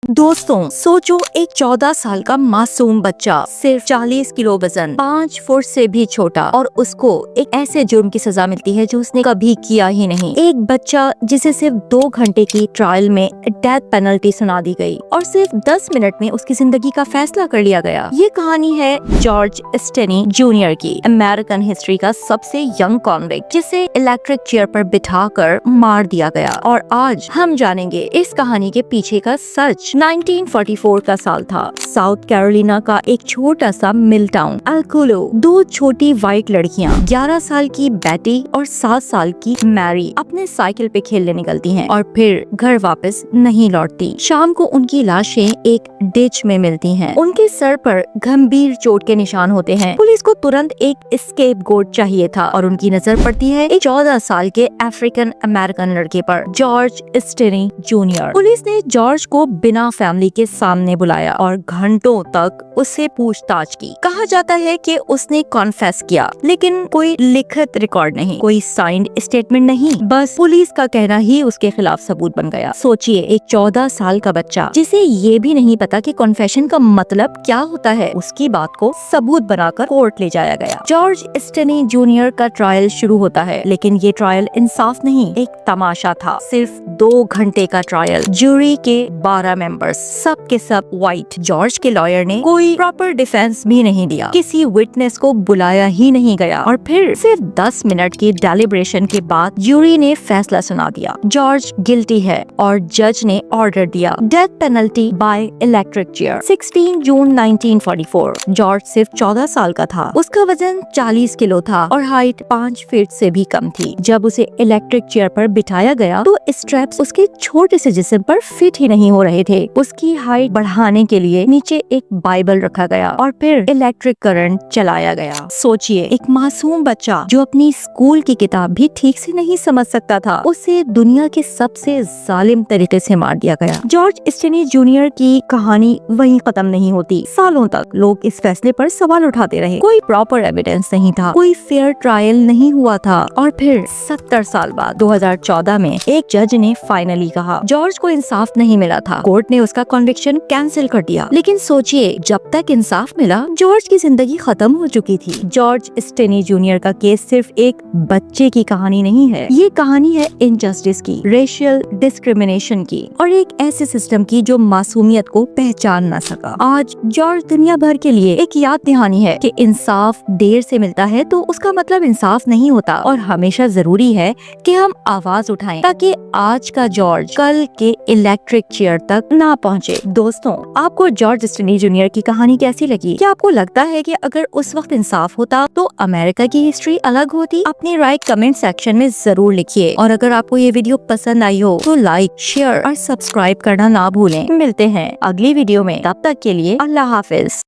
दोस्तों सोचो, एक 14 साल का मासूम बच्चा, सिर्फ 40 किलो वजन, 5 फुट से भी छोटा, और उसको एक ऐसे जुर्म की सजा मिलती है जो उसने कभी किया ही नहीं। एक बच्चा जिसे सिर्फ 2 घंटे की ट्रायल में डेथ पेनल्टी सुना दी गई और सिर्फ 10 मिनट में उसकी जिंदगी का फैसला कर लिया गया। ये कहानी है जॉर्ज स्टेनी जूनियर की, अमेरिकन हिस्ट्री का सबसे यंग कॉन्विक्ट जिसे इलेक्ट्रिक चेयर पर बिठाकर मार दिया गया। और आज हम जानेंगे इस कहानी के पीछे का सच। 1944 का साल था। साउथ कैरोलिना का एक छोटा सा मिल टाउन अल्कुलो। 2 छोटी व्हाइट लड़कियां, 11 साल की बेटी और 7 साल की मैरी, अपने साइकिल पे खेलने निकलती हैं और फिर घर वापस नहीं लौटती। शाम को उनकी लाशें एक डिच में मिलती हैं। उनके सर पर गंभीर चोट के निशान होते हैं। पुलिस को तुरंत एक स्केप गोट चाहिए था और उनकी नजर पड़ती है एक 14 साल के अफ्रीकन अमेरिकन लड़के पर, जॉर्ज स्टेनी जूनियर। पुलिस ने जॉर्ज को बिना फैमिली के सामने बुलाया और घंटों तक उससे पूछताछ की। कहा जाता है कि उसने कॉन्फेस किया, लेकिन कोई लिखित रिकॉर्ड नहीं, कोई साइंड स्टेटमेंट नहीं, बस पुलिस का कहना ही उसके खिलाफ सबूत बन गया। सोचिए, एक 14 साल का बच्चा जिसे ये भी नहीं पता कि कॉन्फेशन का मतलब क्या होता है, उसकी बात को सबूत बनाकर कोर्ट ले जाया गया। जॉर्ज स्टेनी जूनियर का ट्रायल शुरू होता है, लेकिन ये ट्रायल इंसाफ नहीं, एक तमाशा था। सिर्फ 2 घंटे का ट्रायल। जूरी के 12 मेंबर्स, सब के सब व्हाइट। जॉर्ज के लॉयर ने कोई प्रॉपर डिफेंस भी नहीं दिया, किसी विटनेस को बुलाया ही नहीं गया, और फिर सिर्फ 10 मिनट की डेलिब्रेशन के बाद जूरी ने फैसला सुना दिया, जॉर्ज गिल्टी है, और जज ने ऑर्डर दिया, death penalty by electric chair. 16 June 1944। George सिर्फ 14 साल का था। उसका वजन 40 किलो था और हाइट 5 फीट से भी कम थी। जब उसे इलेक्ट्रिक चेयर पर बिठाया गया तो स्ट्रैप्स उसके छोटे से जिस्म पर फिट ही नहीं हो रहे थे। उसकी हाइट बढ़ाने के लिए नीचे एक बाइबल रखा गया और फिर इलेक्ट्रिक करंट चलाया गया। सोचिए, एक मासूम बच्चा जो अपनी स्कूल की किताब भी ठीक से नहीं समझ सकता था, उसे दुनिया के सबसे जालिम तरीके से मार दिया गया। जॉर्ज स्टेनी जूनियर की कहानी वहीं खत्म नहीं होती। सालों तक लोग इस फैसले पर सवाल उठाते रहे। कोई प्रॉपर एविडेंस नहीं था, कोई फेयर ट्रायल नहीं हुआ था, और फिर 70 साल बाद 2014 में एक जज ने फाइनली कहा, जॉर्ज को इंसाफ नहीं मिला था। कोर्ट ने उसका कन्विक्शन कैंसिल कर दिया। लेकिन सोचिए, जब तक इंसाफ मिला, जॉर्ज की जिंदगी खत्म हो चुकी थी। जॉर्ज स्टेनी जूनियर का केस सिर्फ एक बच्चे की कहानी नहीं है, ये कहानी है इनजस्टिस की, रेशियल डिस्क्रिमिनेशन की, और एक ऐसे सिस्टम की जो मासूमियत को पहचान न सका। आज जॉर्ज दुनिया भर के लिए एक याद दहानी है कि इंसाफ देर से मिलता है तो उसका मतलब इंसाफ नहीं होता, और हमेशा जरूरी है कि हम आवाज उठाएं ताकि आज का जॉर्ज कल के इलेक्ट्रिक चेयर तक ना पहुंचे। दोस्तों, आपको जॉर्ज स्टेनी जूनियर की कहानी कैसी लगी? क्या आपको लगता है कि अगर उस वक्त इंसाफ होता तो अमेरिका की हिस्ट्री अलग होती? अपनी राय कमेंट सेक्शन में जरूर लिखिए, और अगर आपको ये वीडियो पसंद आई हो तो लाइक, शेयर और सब्सक्राइब करना ना भूलें। मिलते हैं अगली वीडियो में, तब तक के लिए अल्लाह हाफिज।